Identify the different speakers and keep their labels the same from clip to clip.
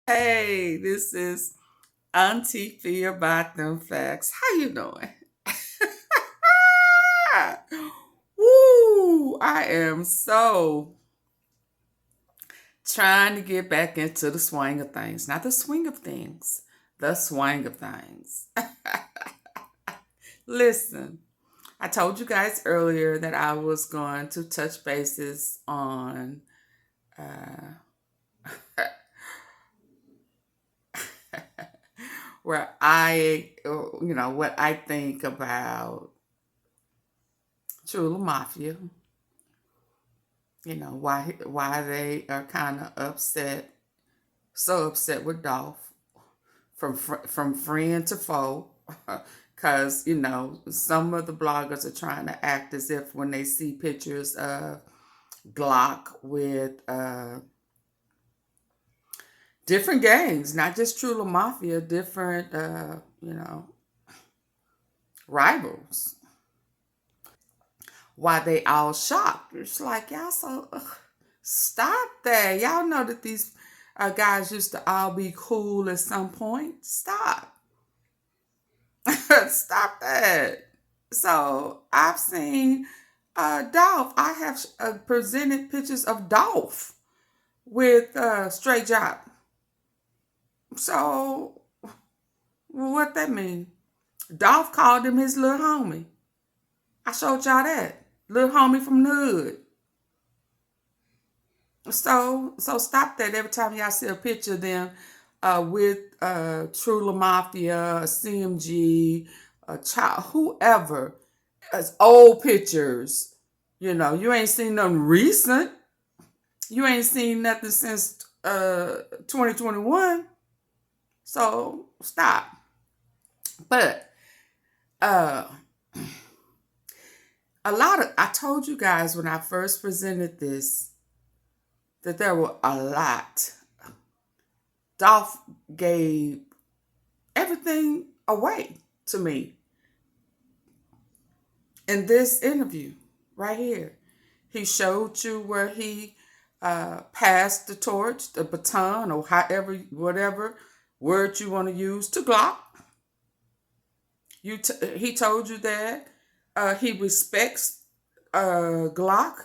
Speaker 1: Hey, this is Auntie Fia about them facts. How you doing? Woo! I am so trying to get back into the swing of things. Not the swing of things, the swing of things. Listen, I told you guys earlier that I was going to touch bases on uh, where what I think about Chula Mafia. Why they are kind of upset, so upset with Dolph from friend to foe. Because some of the bloggers are trying to act as if when they see pictures of Glock with different gangs, not just Chula Mafia, different rivals, why they all shocked. It's like, y'all so stop that. Y'all know that these guys used to all be cool at some point. Stop. Stop that. So I've seen Dolph. I have presented pictures of Dolph with Straight Job. So what that mean? Dolph called him his little homie. I showed y'all that. Little homie from the hood. So stop that every time y'all see a picture of them with True Mafia, CMG, child, whoever, as old pictures. You ain't seen nothing recent. You ain't seen nothing since 2021. So stop. But I told you guys when I first presented this that there were a lot. Dolph gave everything away to me in this interview right here. He showed you where he passed the torch, the baton, or whatever word you want to use, to Glock. He told you that he respects Glock,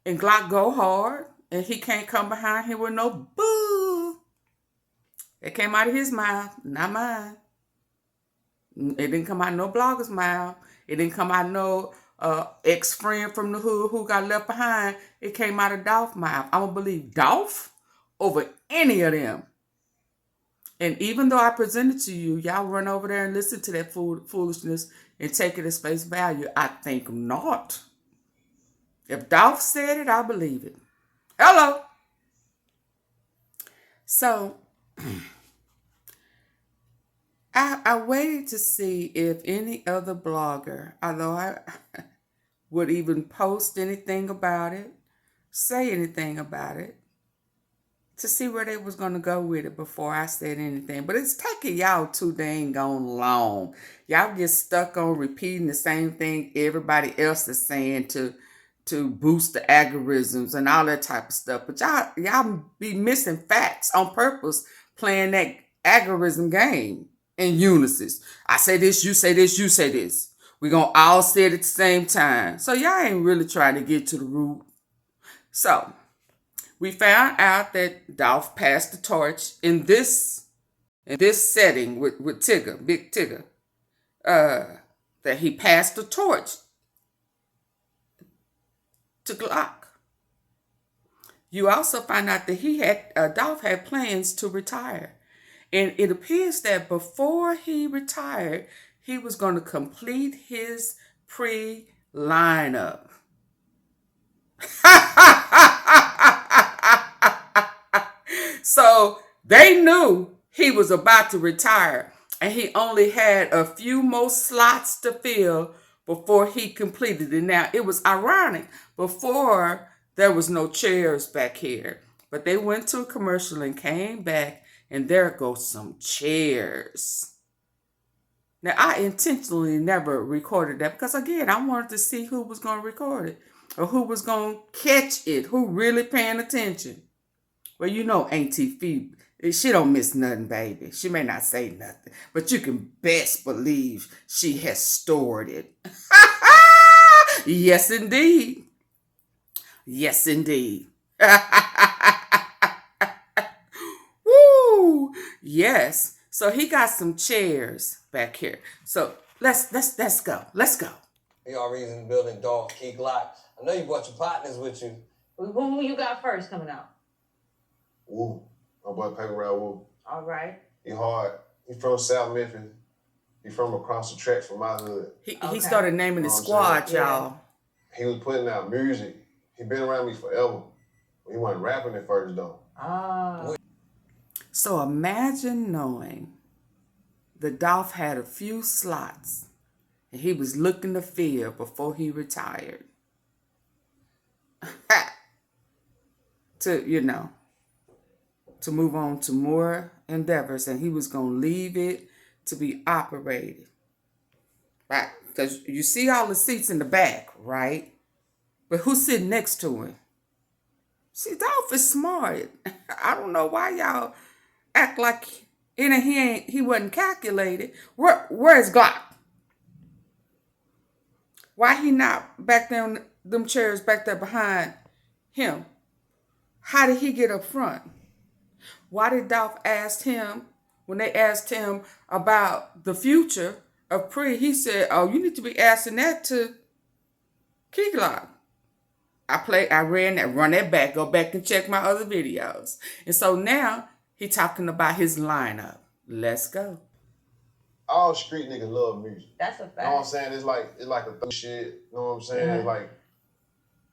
Speaker 1: and Glock go hard, and he can't come behind him with no boo. It came out of his mouth, not mine. It didn't come out of no blogger's mouth. It didn't come out of no ex-friend from the hood who got left behind. It came out of Dolph's mouth. I'm going to believe Dolph over any of them. And even though I presented to you, y'all run over there and listen to that foolishness and take it as face value. I think not. If Dolph said it, I believe it. Hello. So I waited to see if any other blogger, although I would even post anything about it, say anything about it, to see where they was going to go with it before I said anything. But it's taking y'all too dang on long. Y'all get stuck on repeating the same thing everybody else is saying to boost the algorithms and all that type of stuff. But y'all be missing facts on purpose, playing that algorithm game in unison. I say this, you say this, you say this. We're going to all say it at the same time. So y'all ain't really trying to get to the root. So we found out that Dolph passed the torch in this setting with Tigger, Big Tigger. That he passed the torch to Glock. You also find out that Dolph had plans to retire. And it appears that before he retired, he was going to complete his pre-lineup. So they knew he was about to retire, and he only had a few more slots to fill before he completed it. Now, it was ironic. Before, there was no chairs back here, but they went to a commercial and came back, and there goes some chairs. Now, I intentionally never recorded that because, again, I wanted to see who was going to record it or who was going to catch it, who really paying attention. Well, Auntie Phoebe She don't miss nothing, baby. She may not say nothing, but you can best believe she has stored it. Yes, indeed. Yes, indeed. Woo! Yes. So he got some chairs back here. So let's go. Let's go.
Speaker 2: He already in the building, Dolph, Key Glock. I know you brought your partners with you.
Speaker 3: Who you got first coming out?
Speaker 4: Woo. My boy Paper Route Woo.
Speaker 3: All right.
Speaker 4: He hard. He from South Memphis. He from across the track from my hood.
Speaker 1: He started naming the squad, y'all.
Speaker 4: He was putting out music. He been around me forever. He wasn't rapping at first though.
Speaker 1: So imagine knowing the Dolph had a few slots and he was looking to fill before he retired. To move on to more endeavors, and he was going to leave it to be operated. Right? Because you see all the seats in the back, right? But who's sitting next to him? See, Dolph is smart. I don't know why y'all act like he wasn't calculated. Where's Glock? Why he not back there, them chairs back there behind him? How did he get up front? Why did Dolph ask him, when they asked him about the future of Pre, he said, oh, you need to be asking that to Key Glock. Run that back, go back and check my other videos. And so now he talking about his lineup. Let's go.
Speaker 4: All street niggas love music.
Speaker 3: That's a fact.
Speaker 4: You know what I'm saying? It's like a thug shit. You know what I'm saying? It's like,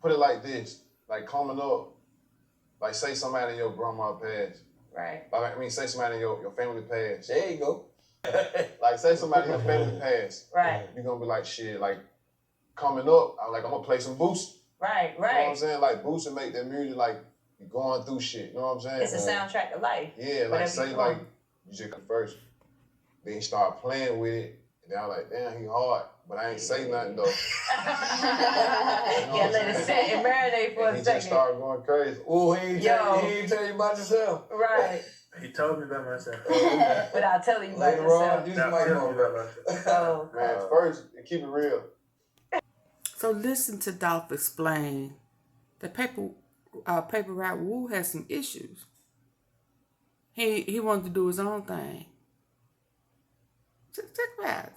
Speaker 4: put it like this. Like coming up, like say somebody in your grandma passed.
Speaker 3: Right.
Speaker 4: I mean, say somebody in your family passed.
Speaker 2: There you go.
Speaker 4: Like say somebody in your family passed.
Speaker 3: Right.
Speaker 4: You're gonna be like, shit, like coming up, I'm gonna play some Boost.
Speaker 3: Right.
Speaker 4: You know what I'm saying? Like Boost and make that music like you going through shit. You know what I'm saying?
Speaker 3: It's a soundtrack of life.
Speaker 4: Yeah, like say like you just come first. Then you start playing with it. And then I'm like, damn, he hard. But I ain't say nothing though.
Speaker 3: Yeah, let it sit and marinate for a second.
Speaker 4: He just started going crazy.
Speaker 2: Oh, he ain't tell you about yourself.
Speaker 3: Right.
Speaker 5: He told me about myself.
Speaker 3: Without telling you about
Speaker 2: Later
Speaker 3: yourself.
Speaker 2: on, you might know about myself.
Speaker 3: Oh.
Speaker 4: Man, first, keep it real.
Speaker 1: So listen to Dolph explain that Paper Route Woo has some issues. He wanted to do his own thing. Check that.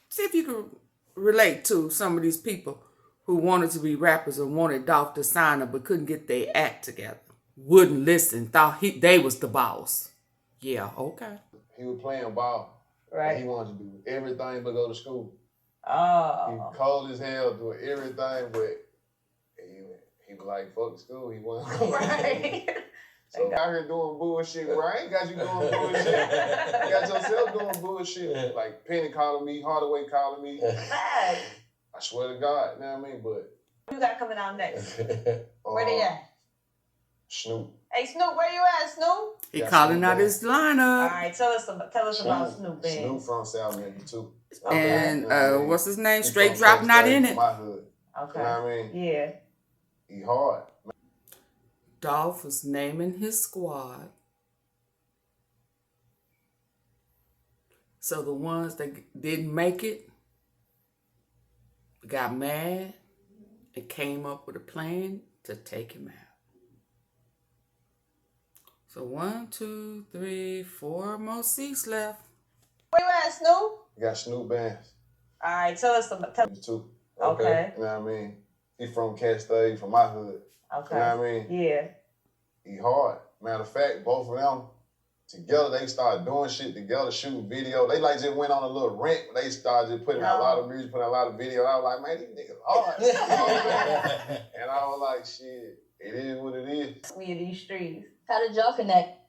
Speaker 1: See if you can relate to some of these people who wanted to be rappers and wanted Dolph to sign them but couldn't get their act together. Wouldn't listen, thought they was the boss. Yeah, okay.
Speaker 4: He was playing ball.
Speaker 3: Right.
Speaker 4: He wanted to do everything but go to school.
Speaker 3: Oh.
Speaker 4: He was cold as hell doing everything, but he was like, fuck school. He wasn't going.
Speaker 3: Right.
Speaker 4: So out here doing bullshit where I ain't got you doing bullshit. You got yourself doing bullshit. Like Penny calling me, Hardaway calling me.
Speaker 3: Hey.
Speaker 4: I swear to God, you know what I mean? But
Speaker 3: you got coming out next? Where they at?
Speaker 4: Snoop.
Speaker 3: Hey Snoop, where you at, Snoop?
Speaker 1: He calling out his lineup.
Speaker 3: All right, tell us about Snoop, man.
Speaker 4: Snoop from South Memphis too.
Speaker 1: And what's his name?
Speaker 4: He
Speaker 1: Straight
Speaker 4: from
Speaker 1: Drop
Speaker 4: South
Speaker 1: not
Speaker 4: State,
Speaker 1: in it.
Speaker 4: My hood.
Speaker 3: Okay.
Speaker 4: You know what I mean?
Speaker 3: Yeah.
Speaker 4: He hard.
Speaker 1: Dolph was naming his squad. So the ones that didn't make it got mad and came up with a plan to take him out. So 1, 2, 3, 4 more seats left.
Speaker 3: Where you at, Snoop?
Speaker 4: You got Snoop bands.
Speaker 3: All right, tell us about
Speaker 4: Too.
Speaker 3: Okay.
Speaker 4: You know what I mean? He from Castade, from my hood.
Speaker 3: Okay.
Speaker 4: You know what I mean?
Speaker 3: Yeah.
Speaker 4: He hard. Matter of fact, both of them together, they started doing shit together, shooting video. They like just went on a little rant. They started just putting out a lot of music, putting out a lot of video. I was like, man, these niggas hard. You know what I mean? And I was like, shit, it is what it is.
Speaker 3: We in these streets.
Speaker 6: How did y'all connect?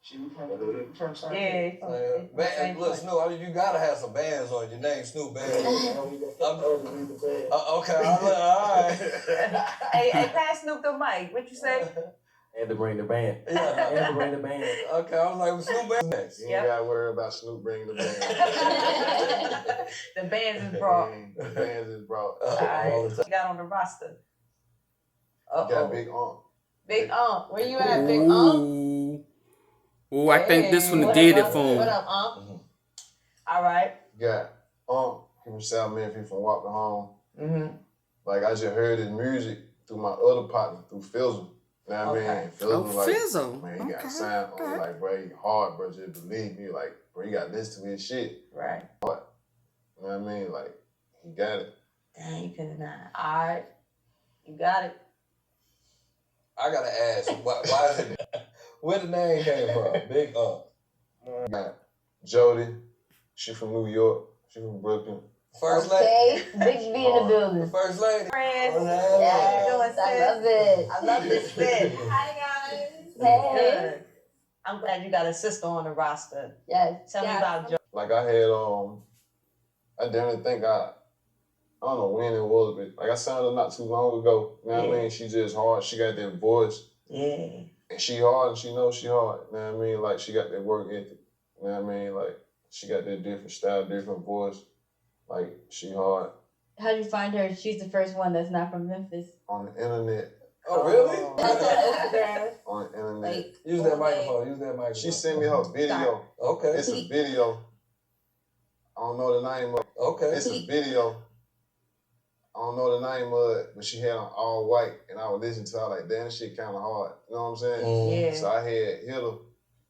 Speaker 3: Yeah.
Speaker 2: Man, look, Snoop, you gotta have some bands on your name, Snoop Bands. Okay, all right.
Speaker 3: Hey, pass Snoop the mic. What you say?
Speaker 5: Had to bring the band.
Speaker 2: Yeah.
Speaker 5: Had to bring the band.
Speaker 2: Okay, I was like, Snoop Bands.
Speaker 4: You ain't gotta worry about Snoop bringing the band.
Speaker 3: The bands is brought.
Speaker 4: The bands is brought.
Speaker 3: All right. You got on the roster.
Speaker 4: You got Big Unc.
Speaker 6: Big Unc. Where you at, Big Unc?
Speaker 1: Ooh. Oh, I think this one
Speaker 3: What
Speaker 1: did
Speaker 3: up,
Speaker 1: it for
Speaker 3: What
Speaker 1: him.
Speaker 3: up, All right.
Speaker 4: Got he from South Memphis, from Walking Home.
Speaker 3: Mm-hmm.
Speaker 4: Like I just heard his music through my other partner, through Fizzle. You know what I mean? And Fizzle
Speaker 1: Oh,
Speaker 4: was like,
Speaker 1: Fizzle.
Speaker 4: man, he
Speaker 1: Okay,
Speaker 4: got signed on.
Speaker 1: okay.
Speaker 4: Like, bro, he hard, bro. Just believe me. Like, bro, you got to listen to his shit.
Speaker 3: Right.
Speaker 4: You know what I mean? Like, he got it.
Speaker 3: Dang, you couldn't not. All right. You got it.
Speaker 2: I gotta ask, why is it? Where the name came from? Big
Speaker 4: Got Jody. She from New York. She from Brooklyn.
Speaker 2: First lady.
Speaker 3: Okay. Big B in the building.
Speaker 2: The first lady.
Speaker 3: Friends.
Speaker 2: Yeah.
Speaker 3: I love it. I love this fit.
Speaker 6: Hi guys.
Speaker 3: Good. I'm glad you got a sister on the roster.
Speaker 6: Yes.
Speaker 3: Tell me about Joe.
Speaker 4: Like I had, I didn't think I don't know when it was, but like I signed her not too long ago. You know what I mean? She just hard. She got that voice.
Speaker 3: Yeah.
Speaker 4: And she hard and she knows she hard. You know what I mean? Like she got that work ethic. You know what I mean? Like she got that different style, different voice. Like she hard.
Speaker 6: How did you find her? She's the first one that's not from Memphis.
Speaker 4: On the internet.
Speaker 2: Oh, really?
Speaker 3: Instagram.
Speaker 4: On the internet.
Speaker 6: Like,
Speaker 2: Use that microphone. Use that microphone.
Speaker 4: She sent me her video.
Speaker 2: Okay.
Speaker 4: It's a video. I don't know the name of it.
Speaker 2: Okay.
Speaker 4: It's a video. I don't know the name of it, but she had on all white, and I would listen to her like, damn, this shit kind of hard. You know what I'm saying?
Speaker 3: Yeah.
Speaker 4: So I had hit her,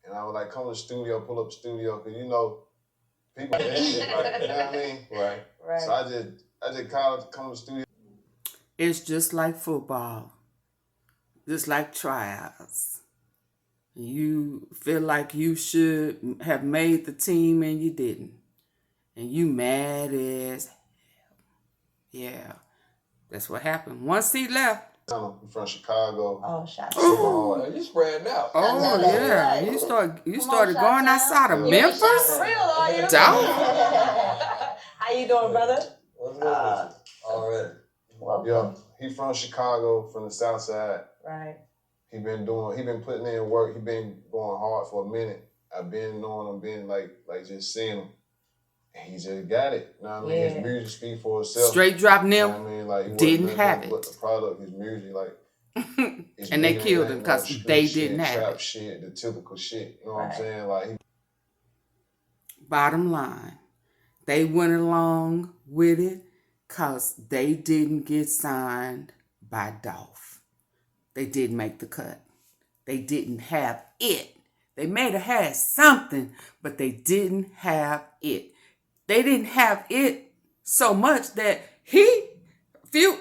Speaker 4: and I would like come to the studio, pull up the studio, because you know, people that shit, like, you know what I mean?
Speaker 2: Right.
Speaker 3: Right.
Speaker 4: So I just called her to come to the studio.
Speaker 1: It's just like football. Just like tryouts. You feel like you should have made the team and you didn't. And you mad as hell. Yeah. That's what happened. One seat left.
Speaker 4: I'm from Chicago.
Speaker 3: Oh, shots.
Speaker 2: Oh, you spreading out.
Speaker 1: Oh, yeah. You started going outside of Memphis?
Speaker 3: For real, are you?
Speaker 1: Don't.
Speaker 3: How you doing, brother?
Speaker 2: What's good with you? Already.
Speaker 4: Yeah, he from Chicago, from the South Side.
Speaker 3: Right.
Speaker 4: He been putting in work. He been going hard for a minute. I've been knowing him, been like just seeing him. And he just got it. You know what I mean?
Speaker 3: Yeah.
Speaker 4: His music speak for itself.
Speaker 1: Straight drop
Speaker 4: You
Speaker 1: them.
Speaker 4: know what I mean? Like, he
Speaker 1: Didn't
Speaker 4: wasn't
Speaker 1: have
Speaker 4: nothing but
Speaker 1: it.
Speaker 4: the product, his music, like.
Speaker 1: And they
Speaker 4: music
Speaker 1: killed
Speaker 4: ain't
Speaker 1: him
Speaker 4: no
Speaker 1: because
Speaker 4: street
Speaker 1: they
Speaker 4: shit,
Speaker 1: didn't have
Speaker 4: trap
Speaker 1: it.
Speaker 4: shit, the typical shit. You know what
Speaker 3: Right.
Speaker 4: I'm saying? Like,
Speaker 1: Bottom line, they went along with it because they didn't get signed by Dolph. They didn't make the cut. They didn't have it. They may have had something, but they didn't have it. They didn't have it so much that few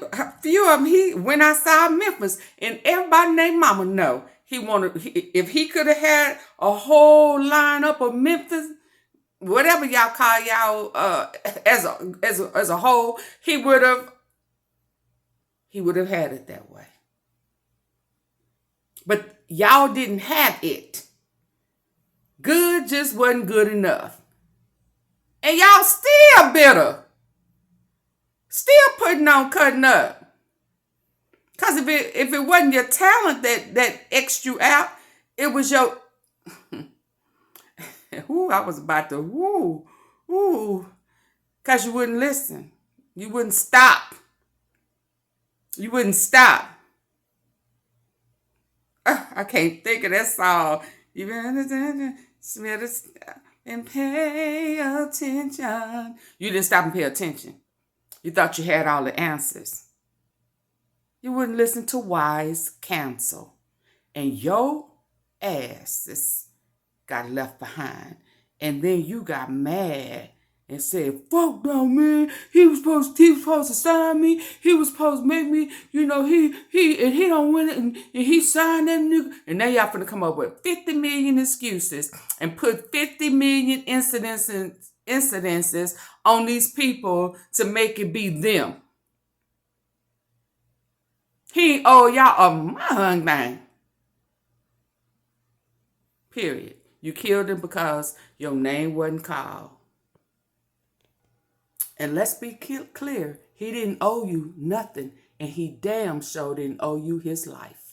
Speaker 1: of them, he went outside Memphis, and everybody named Mama know if he could have had a whole lineup of Memphis, whatever y'all call y'all as a whole, he would have had it that way. But y'all didn't have it. Good just wasn't good enough. And y'all still bitter. Still putting on cutting up. Because if it wasn't your talent that X'd you out, it was your... Ooh, I was about to... Because you wouldn't listen. You wouldn't stop. You wouldn't stop. I can't think of that song. You and pay attention. You didn't stop and pay attention. You thought you had all the answers. You wouldn't listen to wise counsel. And your asses got left behind. And then you got mad and said, fuck no, man. He was supposed to sign me. He was supposed to make me, he don't win it, and he signed that nigga. And now y'all finna come up with 50 million excuses and put 50 million incidences on these people to make it be them. He owe y'all a mung thing. Period. You killed him because your name wasn't called. And let's be clear, he didn't owe you nothing, and he damn sure didn't owe you his life.